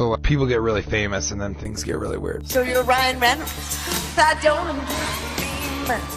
So people get really famous and then things get really weird. So you're Ryan Reynolds. I don't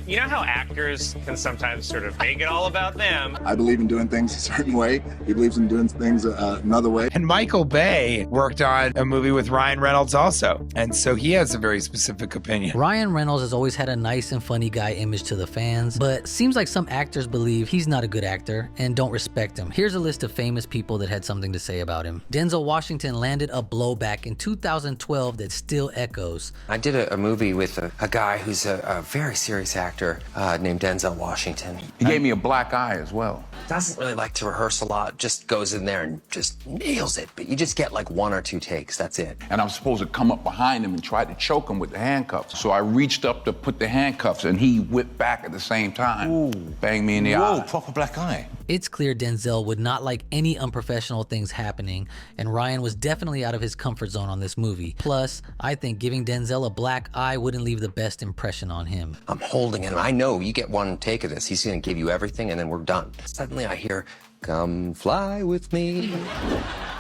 You know how actors can sometimes sort of make it all about them? I believe in doing things a certain way. He believes in doing things another way. And Michael Bay worked on a movie with Ryan Reynolds also. And so he has a very specific opinion. Ryan Reynolds has always had a nice and funny guy image to the fans, but seems like some actors believe he's not a good actor and don't respect him. Here's a list of famous people that had something to say about him. Denzel Washington landed a blowback in 2012 that still echoes. I did a movie with a guy who's a very serious actor named Denzel Washington. He gave me a black eye as well. Doesn't really like to rehearse a lot, just goes in there and just nails it. But you just get like 1 or 2 takes, that's it. And I was supposed to come up behind him and try to choke him with the handcuffs. So I reached up to put the handcuffs and he whipped back at the same time. Ooh. Banged me in the eye. Whoa, proper black eye. It's clear Denzel would not like any unprofessional things happening, and Ryan was definitely out of his comfort zone on this movie. Plus, I think giving Denzel a black eye wouldn't leave the best impression on him. I'm holding him. I know you get 1 take of this. He's gonna give you everything and then we're done. Suddenly I hear, "Come fly with me.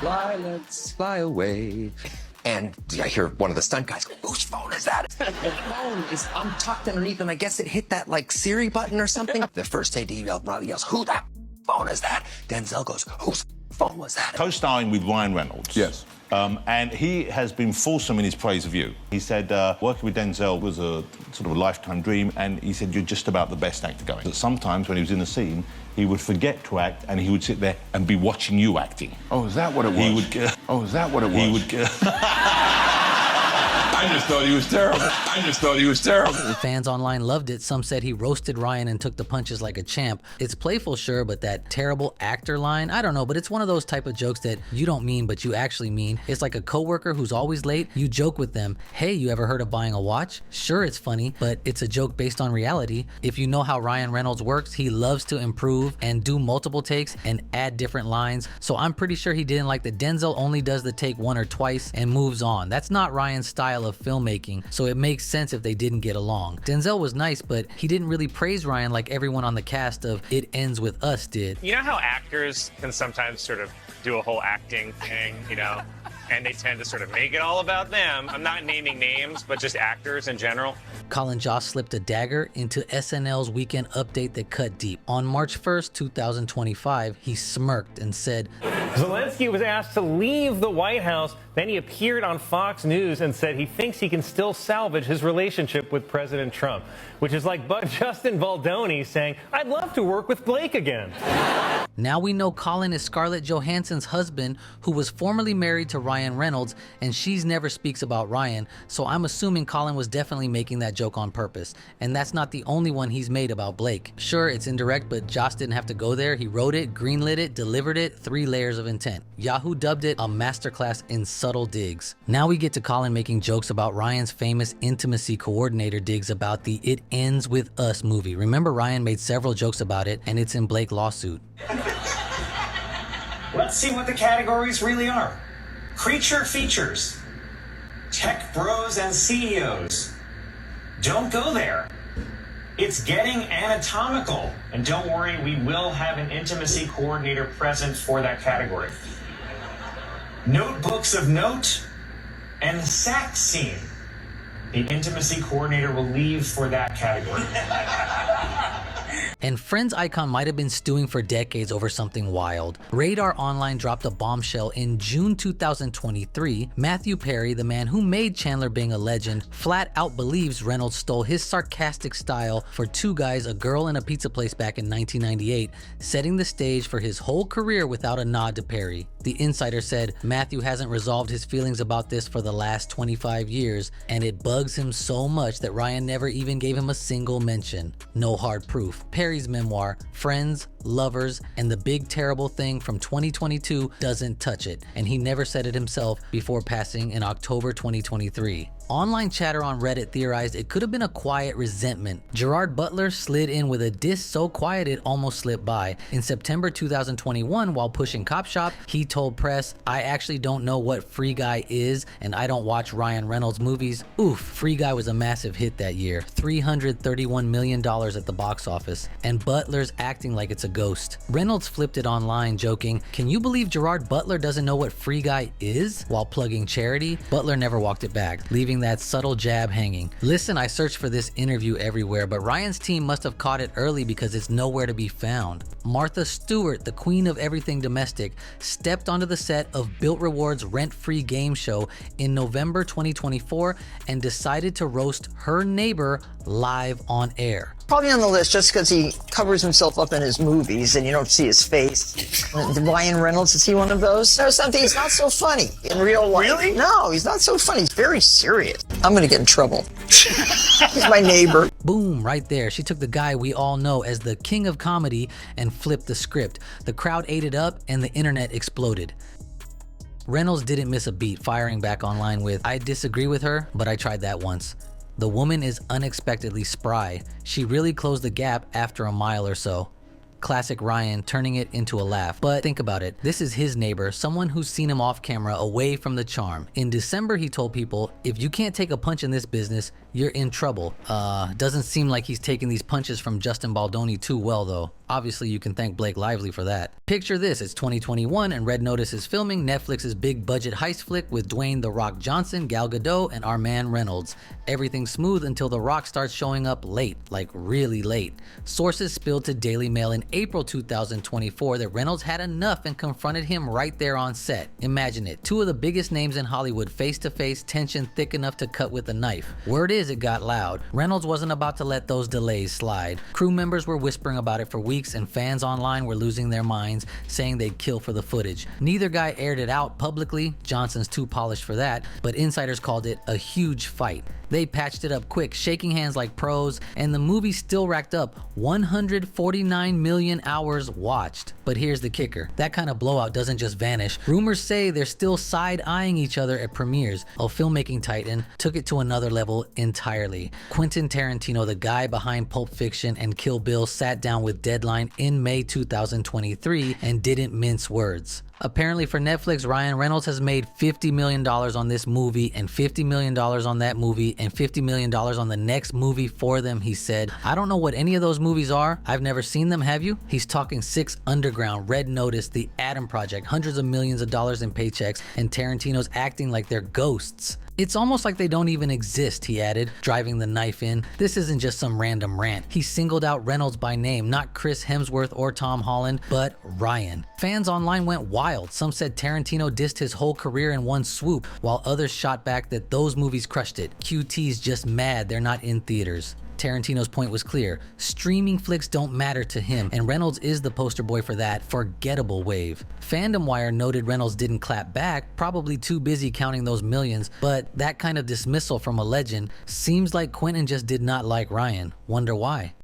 Fly, let's fly away." And I hear one of the stunt guys go, "Whose phone is that?" The phone is, I'm tucked underneath and I guess it hit that like Siri button or something. The first AD yells, "Who the phone is that?" Denzel goes, "Whose phone was that?" Co-starring with Ryan Reynolds. Yes. And he has been fulsome in his praise of you. He said working with Denzel was a sort of a lifetime dream, and he said you're just about the best actor going. That sometimes when he was in a scene, he would forget to act, and he would sit there and be watching you acting. Oh, is that what it was? He would. Oh, is that what it was? He would. I just thought he was terrible. I just thought he was terrible. The fans online loved it. Some said he roasted Ryan and took the punches like a champ. It's playful, sure, but that terrible actor line, I don't know, but it's one of those type of jokes that you don't mean, but you actually mean. It's like a coworker who's always late. You joke with them, "Hey, you ever heard of buying a watch?" Sure, it's funny, but it's a joke based on reality. If you know how Ryan Reynolds works, he loves to improve and do multiple takes and add different lines. So I'm pretty sure he didn't like that Denzel only does the take 1 or twice and moves on. That's not Ryan's style of filmmaking, so it makes sense if they didn't get along. Denzel was nice, but he didn't really praise Ryan like everyone on the cast of It Ends With Us did. You know how actors can sometimes sort of do a whole acting thing, you know? And they tend to sort of make it all about them. I'm not naming names, but just actors in general. Colin Jost slipped a dagger into SNL's Weekend Update that cut deep. On March 1st, 2025, he smirked and said, Zelensky was asked to leave the White House. Then he appeared on Fox News and said he thinks he can still salvage his relationship with President Trump, which is like Justin Baldoni saying, "I'd love to work with Blake again." Now we know Colin is Scarlett Johansson's husband, who was formerly married to Ryan Reynolds, and she's never speaks about Ryan, so I'm assuming Colin was definitely making that joke on purpose. And that's not the only one he's made about Blake. Sure, it's indirect, but Jost didn't have to go there. He wrote it, greenlit it, delivered it, 3 layers of intent. Yahoo dubbed it a masterclass in subtle digs. Now we get to Colin making jokes about Ryan's famous intimacy coordinator digs about the It Ends With Us movie. Remember, Ryan made several jokes about it, and it's in Blake lawsuit. Let's see what the categories really are. Creature features. Tech bros and CEOs. Don't go there. It's getting anatomical. And don't worry, we will have an intimacy coordinator present for that category. Notebooks of note and sex scene. The intimacy coordinator will leave for that category. And Friends icon might have been stewing for decades over something wild. Radar Online dropped a bombshell in June 2023. Matthew Perry, the man who made Chandler Bing a legend, flat out believes Reynolds stole his sarcastic style for Two Guys, a Girl and a Pizza Place back in 1998, setting the stage for his whole career without a nod to Perry. The insider said Matthew hasn't resolved his feelings about this for the last 25 years, and it bugs him so much that Ryan never even gave him a single mention. No hard proof. Perry's memoir, Friends, Lovers, and the Big Terrible Thing from 2022 doesn't touch it, and he never said it himself before passing in October 2023. Online chatter on Reddit theorized it could have been a quiet resentment. Gerard Butler slid in with a diss so quiet it almost slipped by. In September 2021, while pushing Cop Shop, he told press, "I actually don't know what Free Guy is, and I don't watch Ryan Reynolds movies." Oof, Free Guy was a massive hit that year, $331 million at the box office, and Butler's acting like it's a ghost. Reynolds flipped it online, joking, "Can you believe Gerard Butler doesn't know what Free Guy is?" while plugging charity. Butler never walked it back, leaving that subtle jab hanging. Listen, I searched for this interview everywhere, but Ryan's team must have caught it early because it's nowhere to be found. Martha Stewart, the queen of everything domestic, stepped onto the set of Built Rewards rent-free game show in November 2024 and decided to roast her neighbor live on air. Probably on the list just because he covers himself up in his movies and you don't see his face. Ryan Reynolds, is he one of those? No, something, he's not so funny in real life. Really? No, he's not so funny. He's very serious. I'm gonna get in trouble. He's my neighbor. Boom, right there. She took the guy we all know as the king of comedy and flipped the script. The crowd ate it up and the internet exploded. Reynolds didn't miss a beat, firing back online with, "I disagree with her, but I tried that once. The woman is unexpectedly spry. She really closed the gap after a mile or so." Classic Ryan, turning it into a laugh. But think about it. This is his neighbor, someone who's seen him off camera away from the charm. In December, he told people, "If you can't take a punch in this business, you're in trouble." Doesn't seem like he's taking these punches from Justin Baldoni too well though. Obviously, you can thank Blake Lively for that. Picture this, it's 2021 and Red Notice is filming Netflix's big budget heist flick with Dwayne "The Rock" Johnson, Gal Gadot, and our man Reynolds. Everything's smooth until The Rock starts showing up late, like really late. Sources spilled to Daily Mail in April 2024 that Reynolds had enough and confronted him right there on set. Imagine it, two of the biggest names in Hollywood face to face, tension thick enough to cut with a knife. Word is it got loud. Reynolds wasn't about to let those delays slide. Crew members were whispering about it for weeks and fans online were losing their minds, saying they'd kill for the footage. Neither guy aired it out publicly, Johnson's too polished for that, but insiders called it a huge fight. They patched it up quick, shaking hands like pros, and the movie still racked up 149 million hours watched. But here's the kicker, that kind of blowout doesn't just vanish. Rumors say they're still side-eyeing each other at premieres. A filmmaking titan took it to another level entirely. Quentin Tarantino, the guy behind Pulp Fiction and Kill Bill, sat down with Deadline in May 2023 and didn't mince words. Apparently for Netflix, Ryan Reynolds has made $50 million on this movie and $50 million on that movie and $50 million on the next movie for them, he said. I don't know what any of those movies are. I've never seen them, have you? He's talking Six Underground, Red Notice, The Adam Project, hundreds of millions of dollars in paychecks, and Tarantino's acting like they're ghosts. It's almost like they don't even exist, he added, driving the knife in. This isn't just some random rant. He singled out Reynolds by name, not Chris Hemsworth or Tom Holland, but Ryan. Fans online went wild. Some said Tarantino dissed his whole career in one swoop, while others shot back that those movies crushed it. QT's just mad they're not in theaters. Tarantino's point was clear. Streaming flicks don't matter to him, and Reynolds is the poster boy for that forgettable wave. Fandom Wire noted Reynolds didn't clap back, probably too busy counting those millions, but that kind of dismissal from a legend seems like Quentin just did not like Ryan. Wonder why?